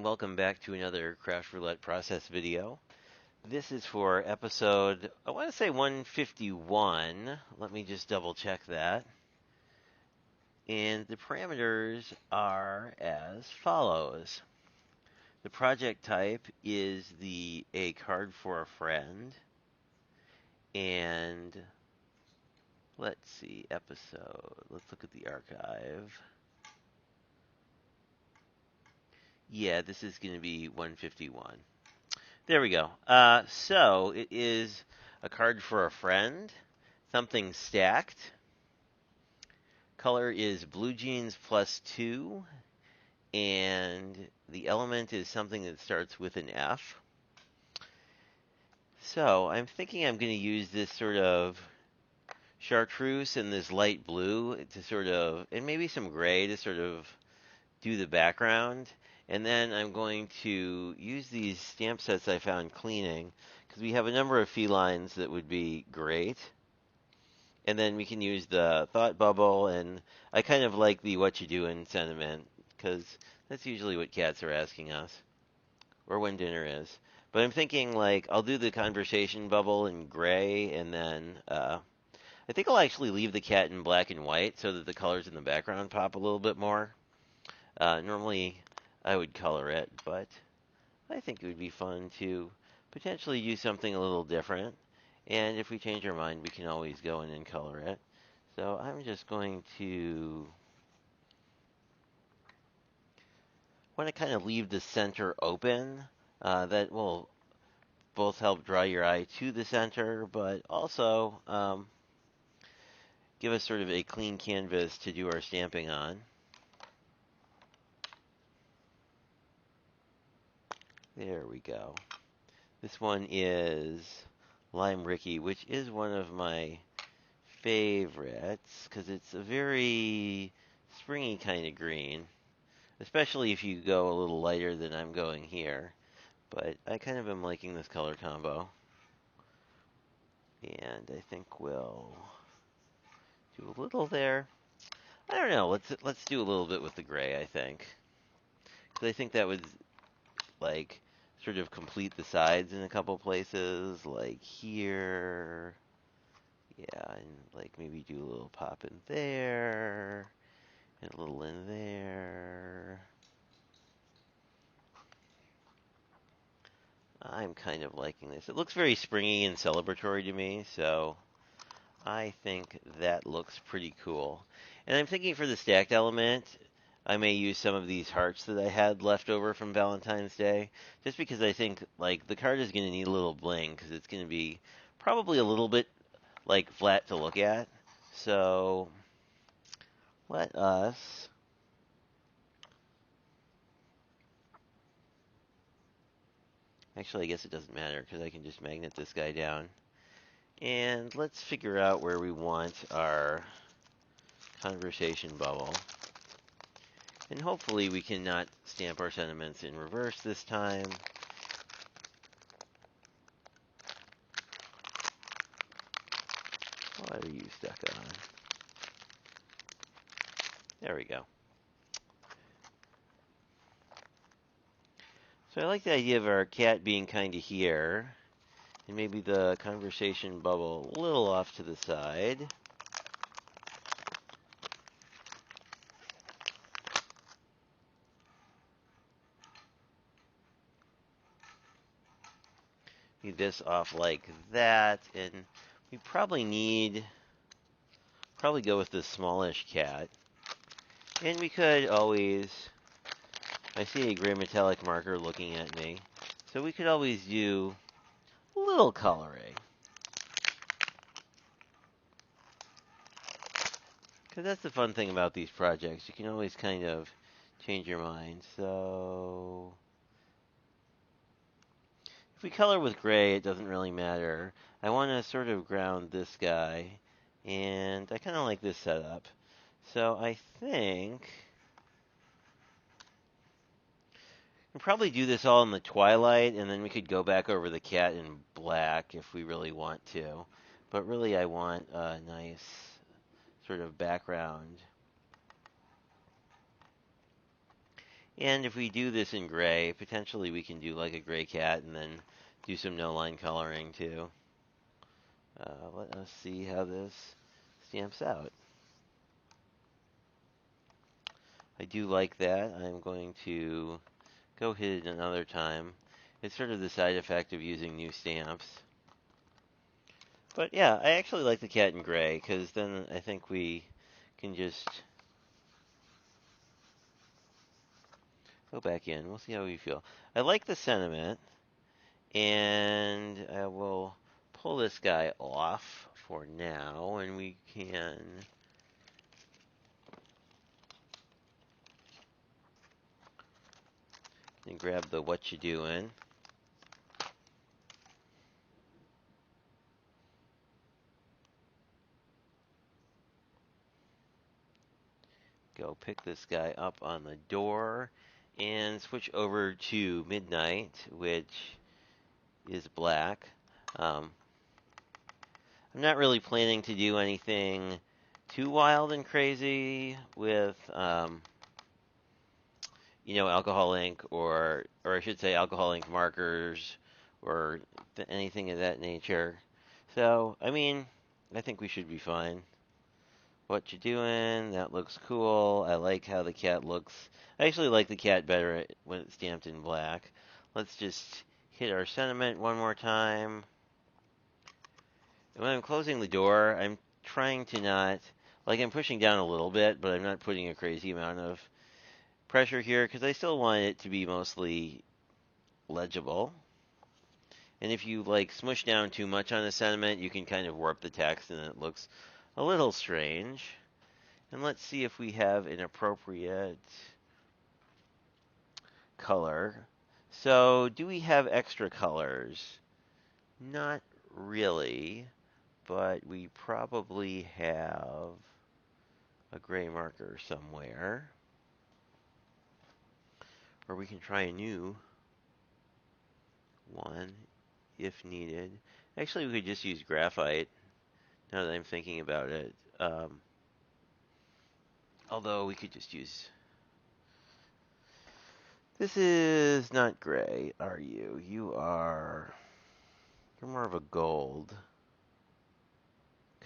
and welcome back to another Craft Roulette process video. This is for episode, I want to say 151. Let me just double check that. And the parameters are as follows. The project type is a card for a friend. And let's see, episode. Let's look at the archive. Yeah, this is going to be 151. There we go. So it is a card for a friend, something stacked. Color is blue jeans +2, and the element is something that starts with an F. So I'm thinking I'm going to use this sort of chartreuse and this light blue to sort of, and maybe some gray to sort of do the background. And then I'm going to use these stamp sets I found cleaning, because we have a number of felines that would be great. And then we can use the thought bubble, and I kind of like the what you doing sentiment, because that's usually what cats are asking us, or when dinner is. But I'm thinking, like, I'll do the conversation bubble in gray, and then I think I'll actually leave the cat in black and white so that the colors in the background pop a little bit more. Normally, I would color it, but I think it would be fun to potentially use something a little different. And if we change our mind, we can always go in and color it. So I'm just going to want to kind of leave the center open. That will both help draw your eye to the center, but also give us sort of a clean canvas to do our stamping on. There we go. This one is Lime Ricky, which is one of my favorites because it's a very springy kind of green, especially if you go a little lighter than I'm going here. But I kind of am liking this color combo. And I think we'll do a little there. I don't know. Let's do a little bit with the gray, I think. Because I think that would like sort of complete the sides in a couple places, like here. Yeah, and like maybe do a little pop in there, and a little in there. I'm kind of liking this. It looks very springy and celebratory to me, so I think that looks pretty cool. And I'm thinking for the stacked element, I may use some of these hearts that I had left over from Valentine's Day, just because I think like the card is going to need a little bling because it's going to be probably a little bit like flat to look at. So let us actually, I guess it doesn't matter because I can just magnet this guy down. And let's figure out where we want our conversation bubble. And hopefully we cannot stamp our sentiments in reverse this time. What are you stuck on? There we go. So I like the idea of our cat being kind of here. And maybe the conversation bubble a little off to the side. Need this off like that. And we probably go with this smallish cat. And we could always, I see a gray metallic marker looking at me. So we could always do a little coloring. Because that's the fun thing about these projects. You can always kind of change your mind. So if we color with gray, it doesn't really matter. I want to sort of ground this guy. And I kind of like this setup. So I think we'll probably do this all in the twilight, and then we could go back over the cat in black if we really want to. But really, I want a nice sort of background. And if we do this in gray, potentially we can do like a gray cat and then do some no line coloring too. Let us see how this stamps out. I do like that. I'm going to go hit it another time. It's sort of the side effect of using new stamps. But yeah, I actually like the cat in gray because then I think we can just go back in. We'll see how we feel. I like the sentiment, and I will pull this guy off for now, and we can grab the what you doing. Go pick this guy up on the door and switch over to Midnight, which is black. I'm not really planning to do anything too wild and crazy with, alcohol ink or I should say alcohol ink markers or anything of that nature. So, I mean, I think we should be fine. What you doing? That looks cool. I like how the cat looks. I actually like the cat better when it's stamped in black. Let's just hit our sentiment one more time. And when I'm closing the door, I'm trying to not, like I'm pushing down a little bit, but I'm not putting a crazy amount of pressure here because I still want it to be mostly legible. And if you like smush down too much on a sentiment, you can kind of warp the text and it looks a little strange. And let's see if we have an appropriate color. So, do we have extra colors? Not really, but we probably have a gray marker somewhere. Or we can try a new one if needed. Actually, we could just use graphite now that I'm thinking about it. Although we could just use. This is not gray, are you? You're more of a gold.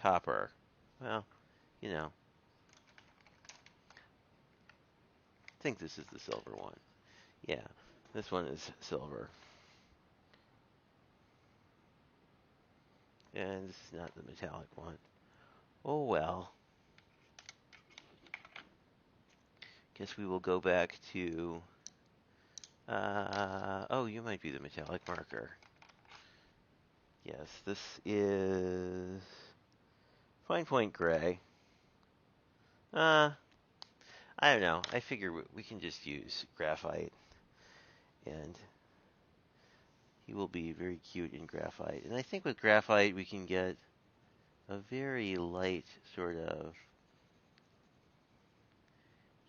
Copper. Well, I think this is the silver one. Yeah, this one is silver. And this is not the metallic one. Oh well. Guess we will go back to. Oh, you might be the metallic marker. Yes, this is fine point gray. I don't know. I figure we can just use graphite, and he will be very cute in graphite. And I think with graphite we can get a very light sort of.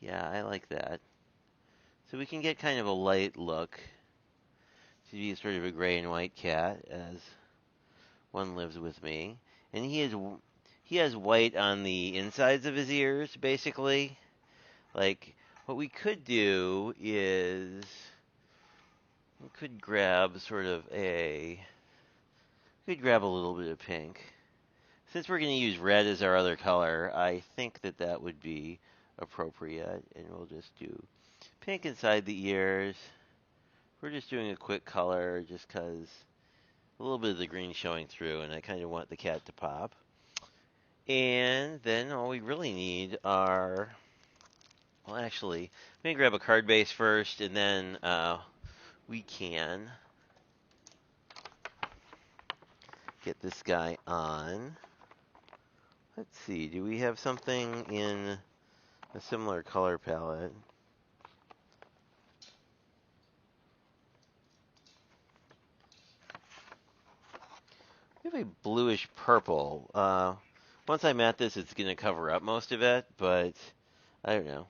Yeah, I like that. So we can get kind of a light look to be sort of a gray and white cat as one lives with me. And he has white on the insides of his ears, basically. Like, what we could do is we could grab a little bit of pink. Since we're going to use red as our other color, I think that would be appropriate. And we'll just do pink inside the ears. We're just doing a quick color just because a little bit of the green showing through, and I kind of want the cat to pop. And then all we really need are, well, actually, I'm going to grab a card base first, and then we can get this guy on. Let's see, do we have something in a similar color palette? We have a bluish purple. Once I mat this, it's going to cover up most of it, but I don't know.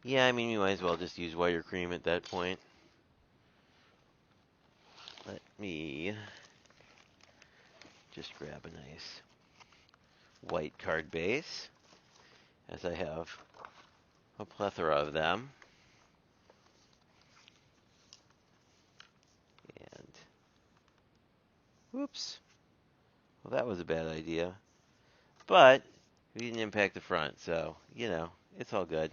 Yeah, I mean, you might as well just use white or cream at that point. Let me just grab a nice white card base, as I have a plethora of them. And, whoops. Well, that was a bad idea. But, we didn't impact the front, so, you know, it's all good.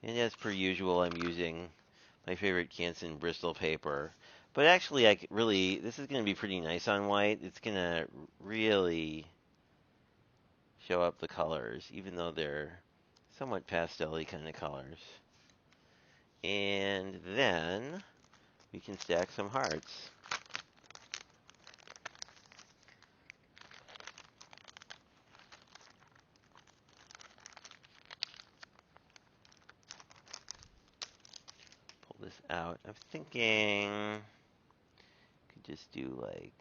And as per usual, I'm using my favorite Canson Bristol paper. But actually, this is going to be pretty nice on white. It's going to really show up the colors, even though they're somewhat pastel-y kind of colors. And then we can stack some hearts. Pull this out. I'm thinking could just do like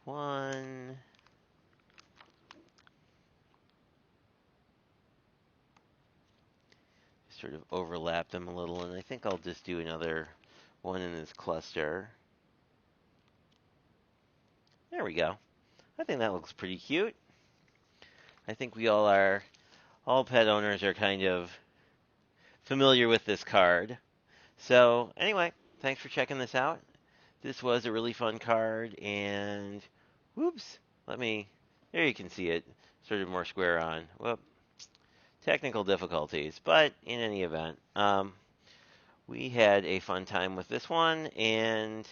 one. Sort of overlap them a little, and I think I'll just do another one in this cluster. There we go. I think that looks pretty cute. I think all pet owners are kind of familiar with this card. So anyway, thanks for checking this out. This was a really fun card, and whoops, there you can see it, sort of more square on. Whoop, technical difficulties, but in any event, we had a fun time with this one, and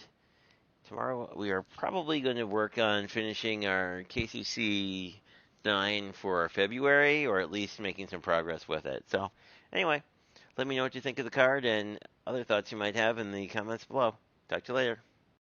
tomorrow we are probably going to work on finishing our KCC 9 for February, or at least making some progress with it. So anyway, let me know what you think of the card and other thoughts you might have in the comments below. Talk to you later.